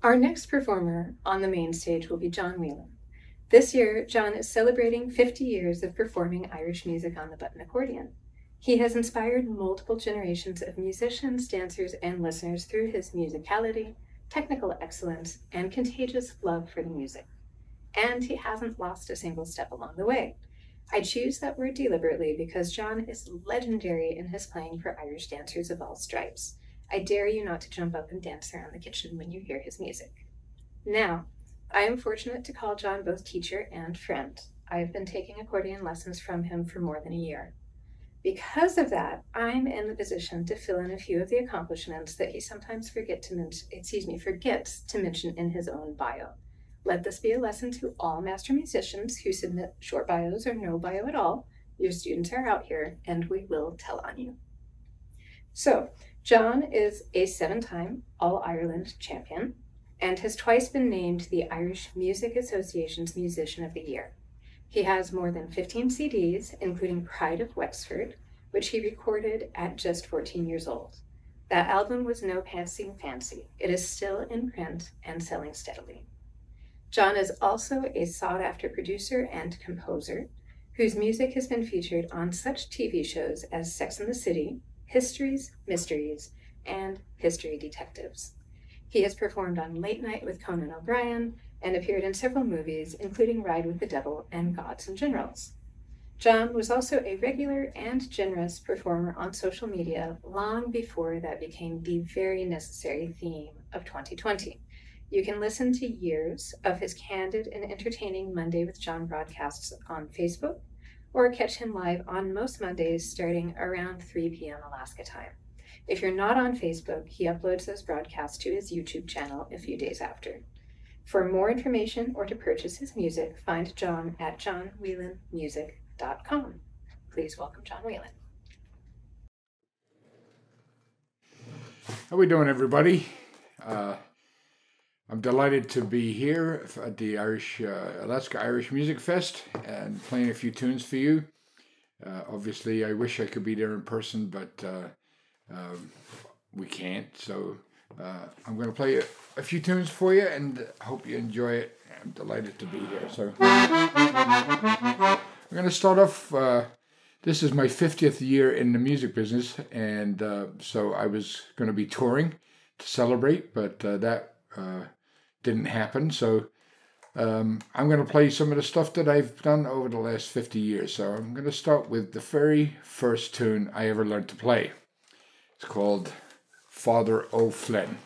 Our next performer on the main stage will be John Whelan. This year, John is celebrating 50 years of performing Irish music on the button accordion. He has inspired multiple generations of musicians, dancers, and listeners through his musicality, technical excellence, and contagious love for the music. And he hasn't lost a single step along the way. I choose that word deliberately because John is legendary in his playing for Irish dancers of all stripes. I dare you not to jump up and dance around the kitchen when you hear his music. Now, I am fortunate to call John both teacher and friend. I have been taking accordion lessons from him for more than a year. Because of that, I'm in the position to fill in a few of the accomplishments that he sometimes forgets to mention in his own bio. Let this be a lesson to all master musicians who submit short bios or no bio at all. Your students are out here, and we will tell on you. So, John is a 7-time All-Ireland champion and has twice been named the Irish Music Association's Musician of the Year. He has more than 15 CDs, including Pride of Wexford, which he recorded at just 14 years old. That album was no passing fancy. It is still in print and selling steadily. John is also a sought-after producer and composer whose music has been featured on such TV shows as Sex and the City, Histories, Mysteries, and History Detectives. He has performed on Late Night with Conan O'Brien and appeared in several movies, including Ride with the Devil and Gods and Generals. John was also a regular and generous performer on social media long before that became the very necessary theme of 2020. You can listen to years of his candid and entertaining Monday with John broadcasts on Facebook, or catch him live on most Mondays starting around 3 p.m. Alaska time. If you're not on Facebook, he uploads those broadcasts to his YouTube channel a few days after. For more information or to purchase his music, find John at johnwhelanmusic.com. Please welcome John Whelan. How we doing, everybody? I'm delighted to be here at the Alaska Irish Music Fest and playing a few tunes for you. Obviously, I wish I could be there in person, but we can't. So I'm going to play a few tunes for you, and I hope you enjoy it. I'm delighted to be here. So we're going to start off. This is my 50th year in the music business, and so I was going to be touring to celebrate, but that didn't happen. So I'm going to play some of the stuff that I've done over the last 50 years. So I'm going to start with the very first tune I ever learned to play. It's called Father O'Flynn.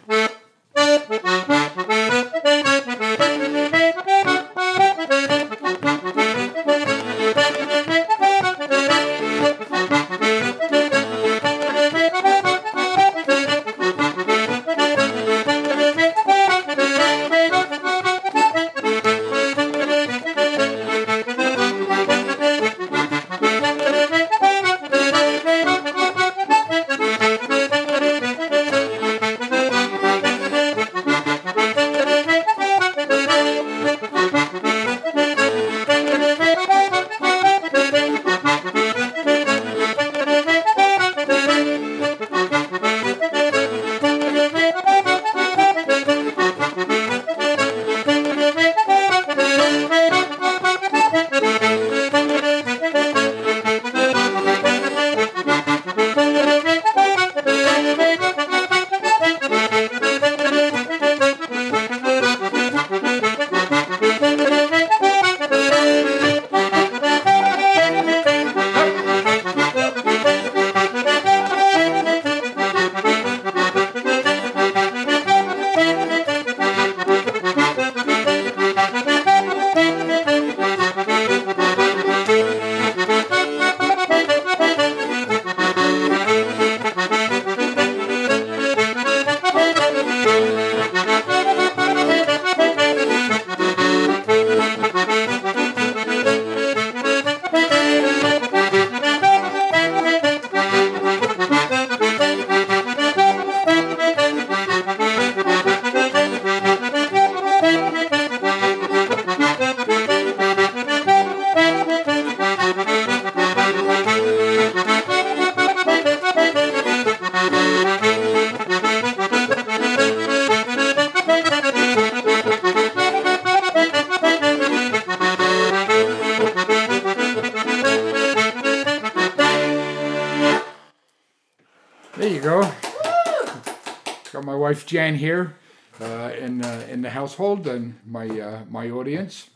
wife Jan here in the household and my audience.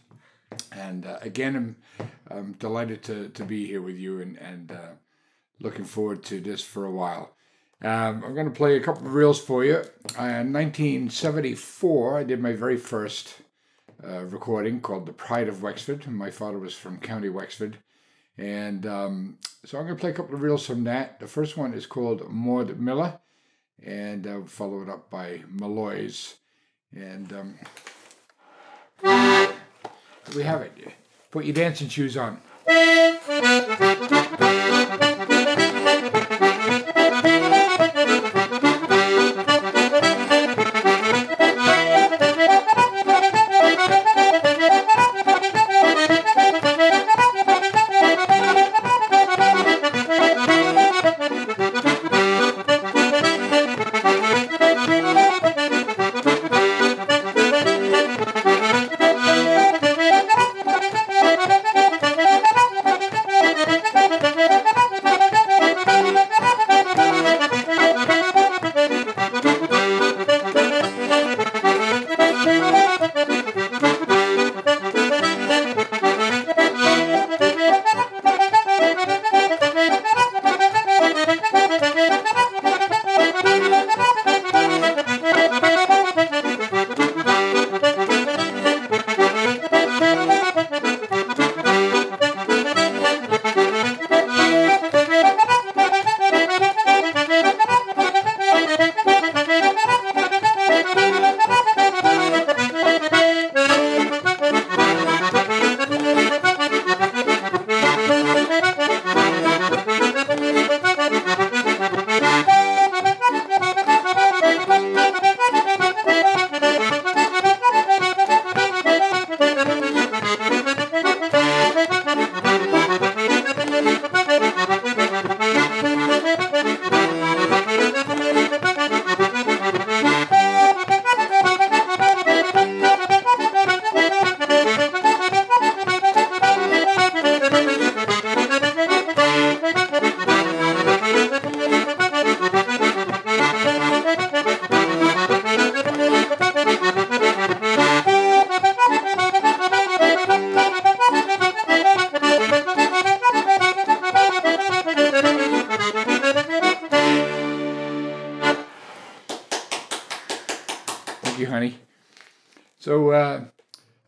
And again, I'm delighted to be here with you and looking forward to this for a while. I'm going to play a couple of reels for you. In 1974, I did my very first recording called The Pride of Wexford. My father was from County Wexford. And so I'm going to play a couple of reels from that. The first one is called Maud Miller, and I'll follow it up by Malloy's. And we have it. Put your dancing shoes on. You, honey. So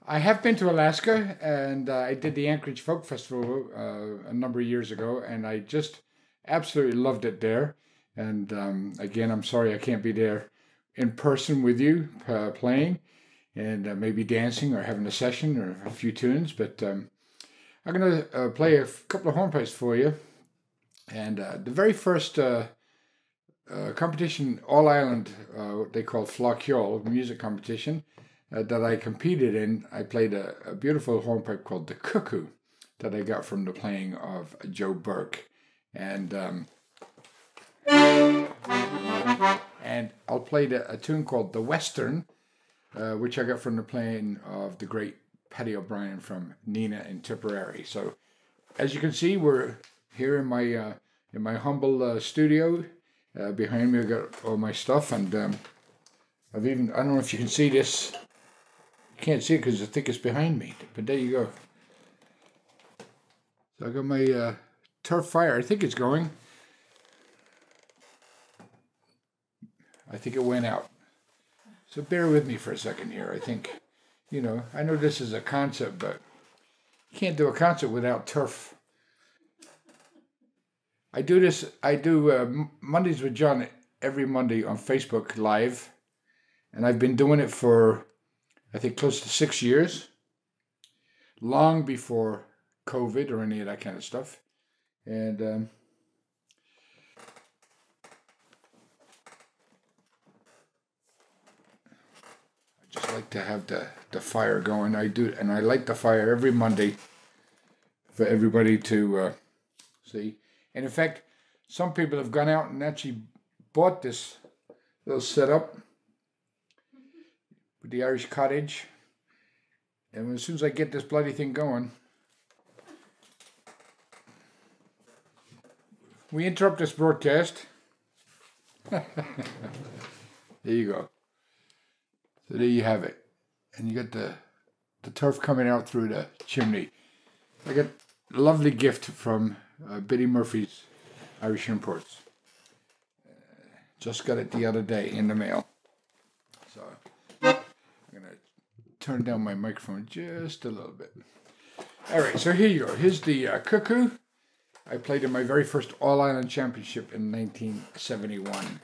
I have been to Alaska, and I did the Anchorage Folk Festival a number of years ago, and I just absolutely loved it there. And again, I'm sorry I can't be there in person with you playing and maybe dancing or having a session or a few tunes, but I'm going to play a couple of hornpipes for you. And the very first competition, All Ireland, what they call Flaucheol, music competition, that I competed in, I played a beautiful hornpipe called the Cuckoo that I got from the playing of Joe Burke. And I'll play a tune called The Western, which I got from the playing of the great Paddy O'Brien from Nina in Tipperary. So as you can see, we're here in my humble studio. Behind me, I've got all my stuff, and I don't know if you can see this. You can't see it because I think it's behind me, but there you go. So I got my turf fire. I think it's going. I think it went out. So bear with me for a second here. I think, I know this is a concept, but you can't do a concert without turf. I do Mondays with John every Monday on Facebook Live, and I've been doing it for, I think, close to 6 years, long before COVID or any of that kind of stuff. And I just like to have the fire going. I light the fire every Monday for everybody to see. And in fact, some people have gone out and actually bought this little setup with the Irish cottage. And as soon as I get this bloody thing going, we interrupt this broadcast. There you go. So there you have it. And you got the turf coming out through the chimney. I got a lovely gift from Biddy Murphy's Irish Imports. Just got it the other day in the mail. So I'm going to turn down my microphone just a little bit. All right, so here you go. Here's the cuckoo. I played in my very first All-Ireland Championship in 1971.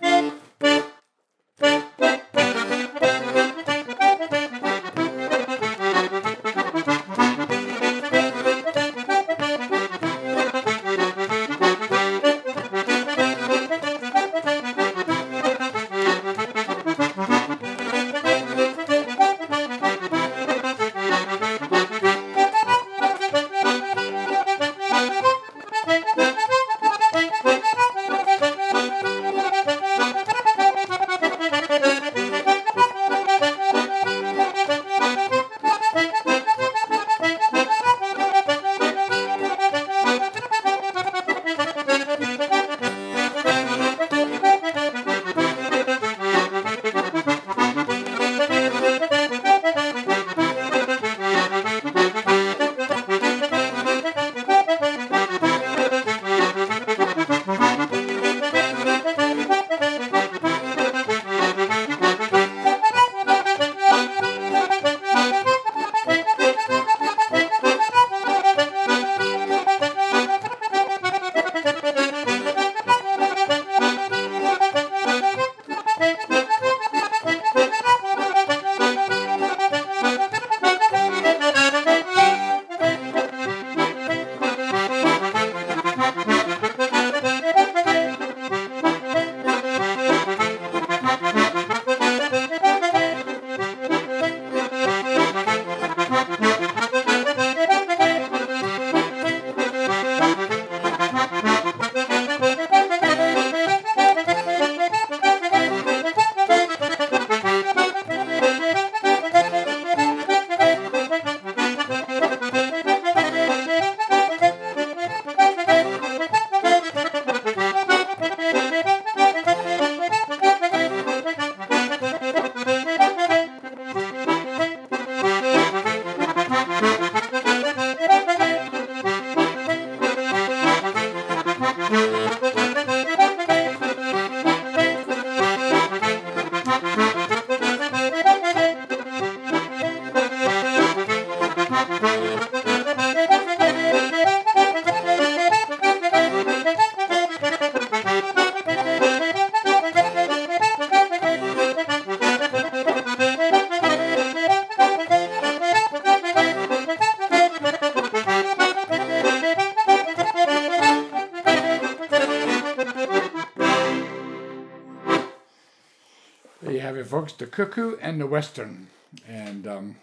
There you have it, folks, the cuckoo and the western. And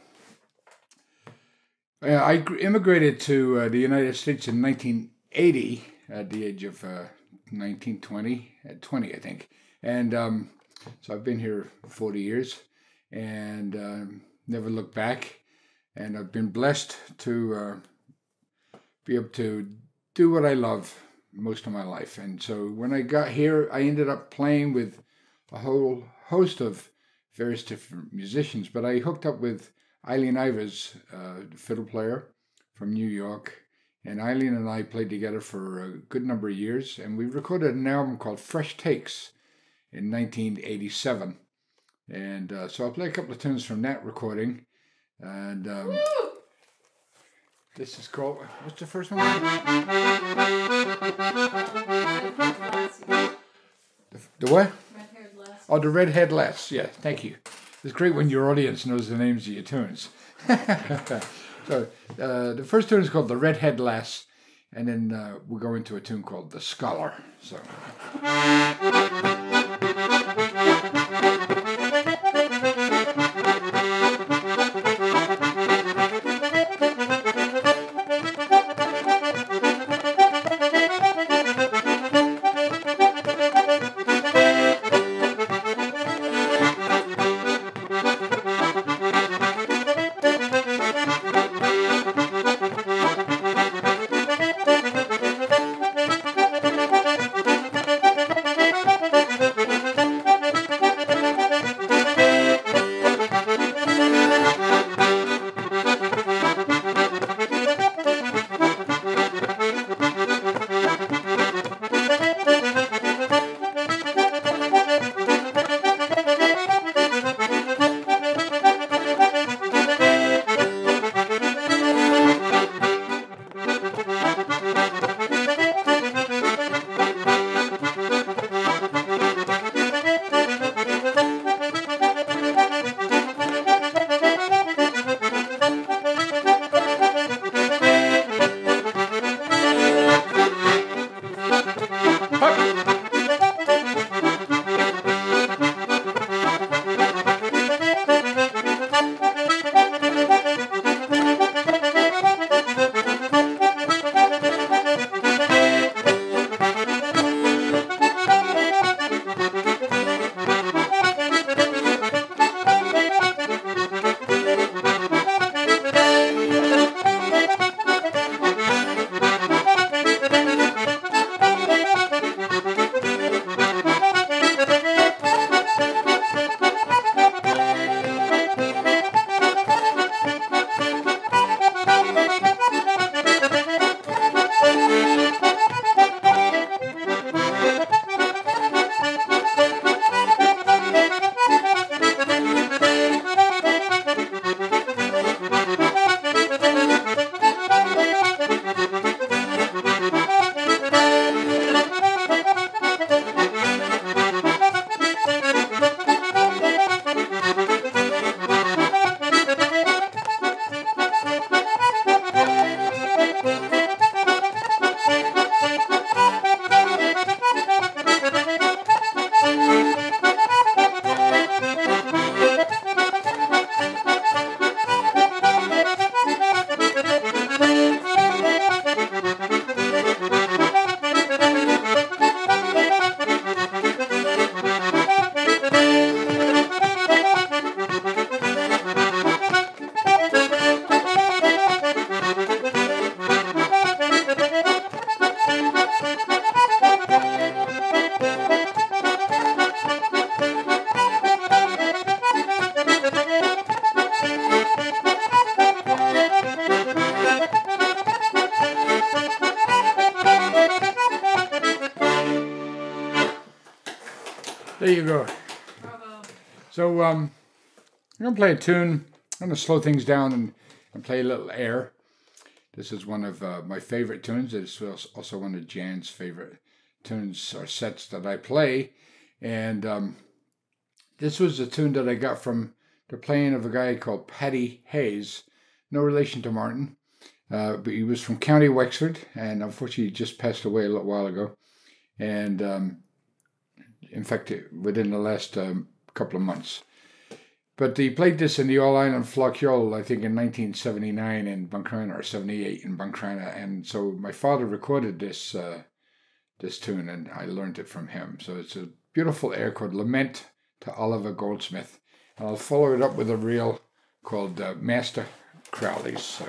I immigrated to the United States in 1980 at the age of 1920, at 20, I think. And so I've been here 40 years and never looked back. And I've been blessed to be able to do what I love most of my life. And so when I got here, I ended up playing with a whole host of various different musicians, but I hooked up with Eileen Ivers, the fiddle player from New York, and Eileen and I played together for a good number of years, and we recorded an album called Fresh Takes in 1987. And so I'll play a couple of tunes from that recording, and this is called, what's the first one? The what? Oh, the Redhead Lass. Yeah, thank you. It's great when your audience knows the names of your tunes. So the first tune is called The Redhead Lass, and then we'll go into a tune called The Scholar. So. There you go. Bravo. So I'm going to play a tune. I'm going to slow things down and play a little air. This is one of my favorite tunes. It's also one of Jan's favorite tunes or sets that I play. And this was a tune that I got from the playing of a guy called Paddy Hayes. No relation to Martin. But he was from County Wexford, and unfortunately he just passed away a little while ago. And in fact, within the last couple of months. But he played this in the All Ireland Flockjol, I think in 1979 in Buncrana, or 78 in Buncrana. And so my father recorded this this tune, and I learned it from him. So it's a beautiful air called Lament to Oliver Goldsmith. And I'll follow it up with a reel called Master Crowley's.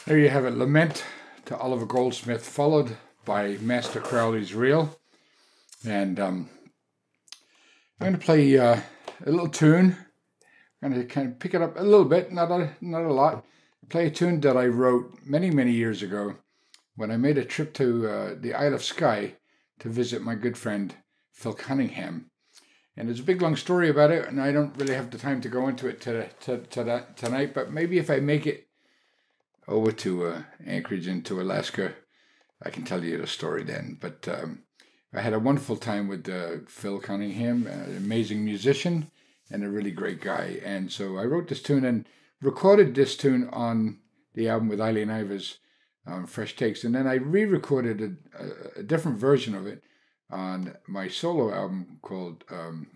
There you have it, Lament to Oliver Goldsmith, followed by Master Crowley's Reel. And I'm going to play a little tune. I'm going to kind of pick it up a little bit, not a lot. Play a tune that I wrote many, many years ago when I made a trip to the Isle of Skye to visit my good friend Phil Cunningham. And there's a big long story about it, and I don't really have the time to go into it tonight, but maybe if I make it over to Anchorage into Alaska, I can tell you the story then. But I had a wonderful time with Phil Cunningham, an amazing musician and a really great guy. And so I wrote this tune and recorded this tune on the album with Eileen Ivers, Fresh Takes. And then I re-recorded a different version of it on my solo album called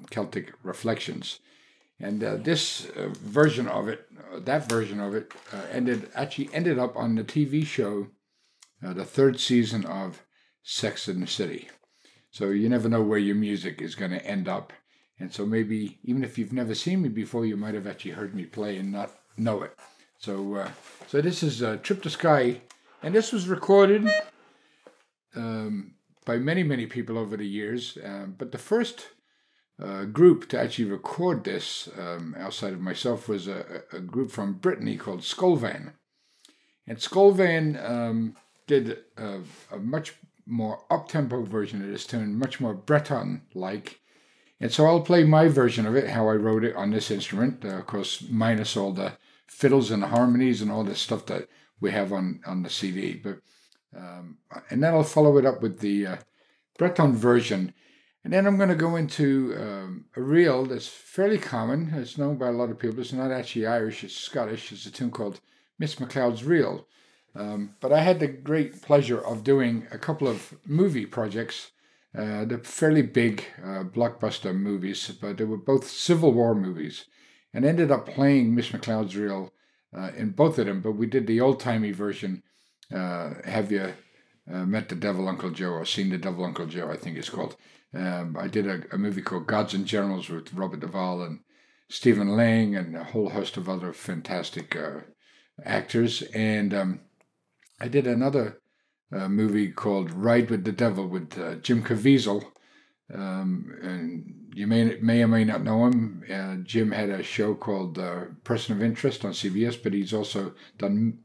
Celtic Reflections. And this version of it, ended up on the TV show, the third season of Sex and the City. So you never know where your music is going to end up. And so maybe, even if you've never seen me before, you might have actually heard me play and not know it. So this is Trip to Skye. And this was recorded by many, many people over the years. But the first group to actually record this outside of myself was a group from Brittany called Skolvan. And Skolvan did a much more up-tempo version of this tune, much more Breton-like. And so I'll play my version of it, how I wrote it on this instrument, of course, minus all the fiddles and the harmonies and all this stuff that we have on the CD. But and then I'll follow it up with the Breton version. And then I'm going to go into a reel that's fairly common. It's known by a lot of people. It's not actually Irish, it's Scottish. It's a tune called Miss McLeod's Reel. But I had the great pleasure of doing a couple of movie projects. They're fairly big blockbuster movies, but they were both Civil War movies. And ended up playing Miss McLeod's Reel in both of them. But we did the old-timey version, Have You Met the Devil Uncle Joe, or Seen the Devil Uncle Joe, I think it's called. I did a movie called Gods and Generals with Robert Duvall and Stephen Lang and a whole host of other fantastic actors. And I did another movie called Ride with the Devil with Jim Caviezel. And you may or may not know him. Jim had a show called Person of Interest on CBS, but he's also done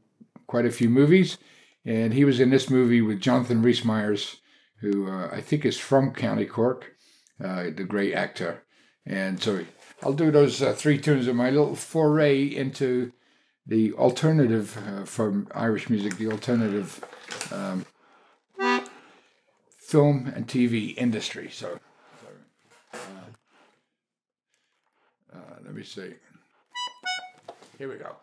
quite a few movies. And he was in this movie with Jonathan Rhys-Meyers, who I think is from County Cork, the great actor. And so I'll do those three tunes in my little foray into the alternative from Irish music, the alternative film and TV industry. So let me see. Here we go.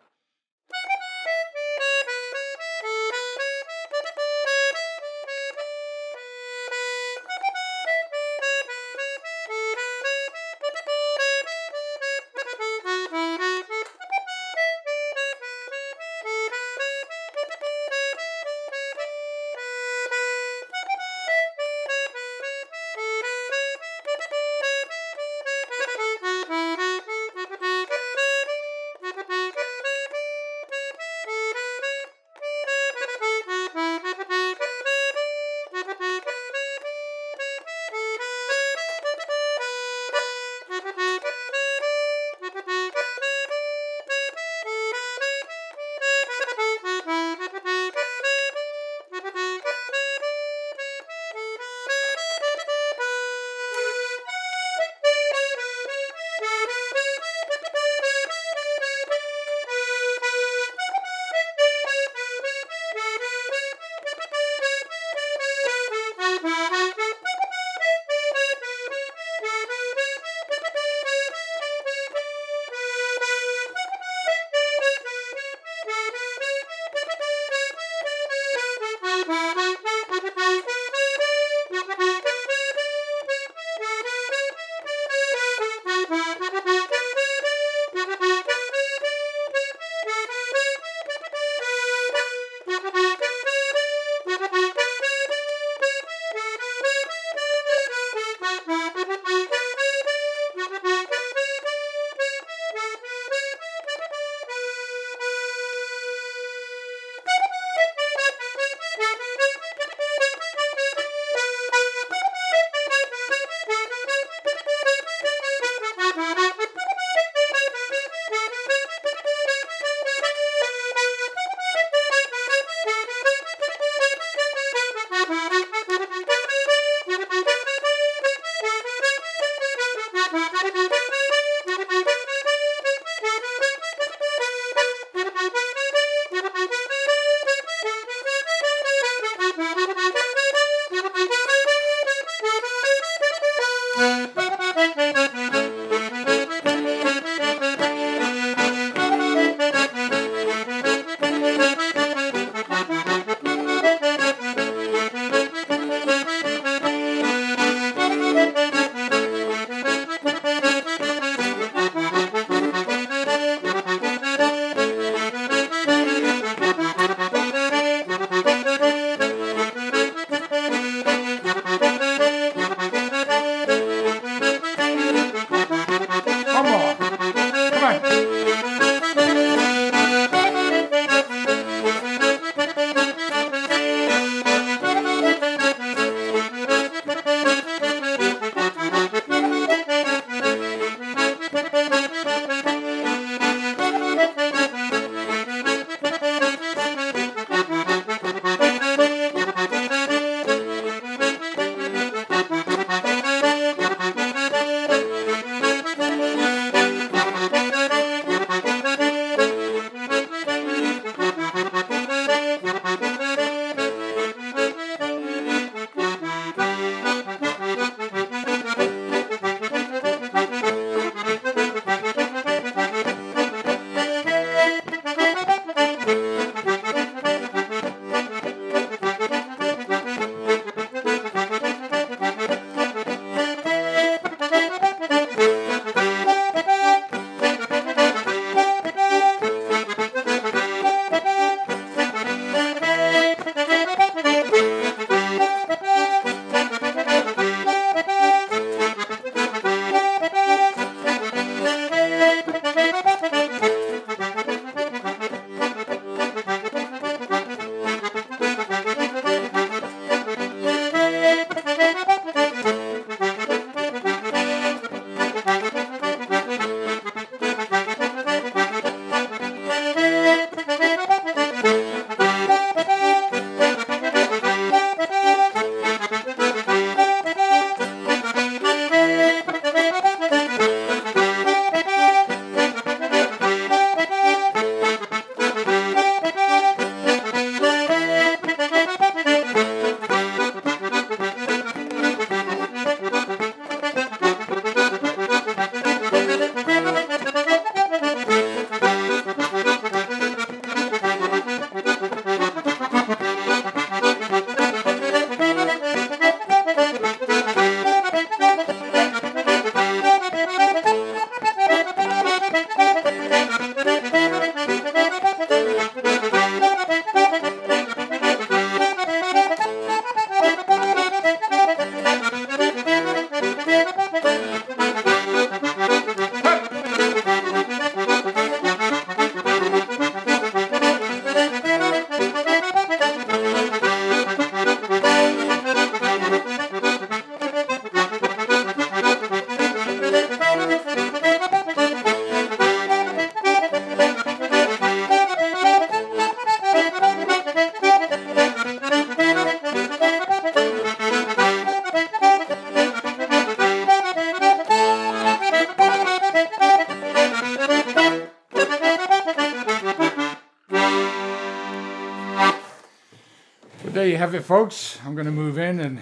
there you have it, folks. I'm going to move in and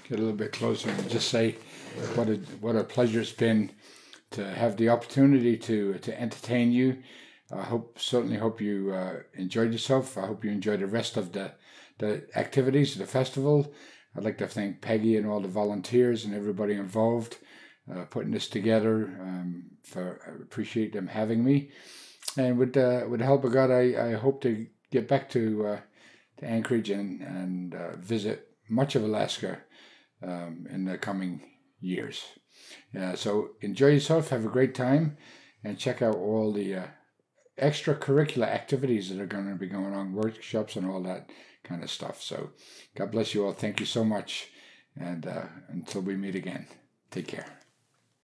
get a little bit closer and just say what a pleasure it's been to have the opportunity to entertain you. I certainly hope you enjoyed yourself. I hope you enjoyed the rest of the activities of the festival. I'd like to thank Peggy and all the volunteers and everybody involved putting this together. I appreciate them having me. And with the help of God, I hope to get back to Anchorage and visit much of Alaska in the coming years. So enjoy yourself, have a great time, and check out all the extracurricular activities that are going to be going on, workshops and all that kind of stuff. So God bless you all. Thank you so much. And until we meet again, take care.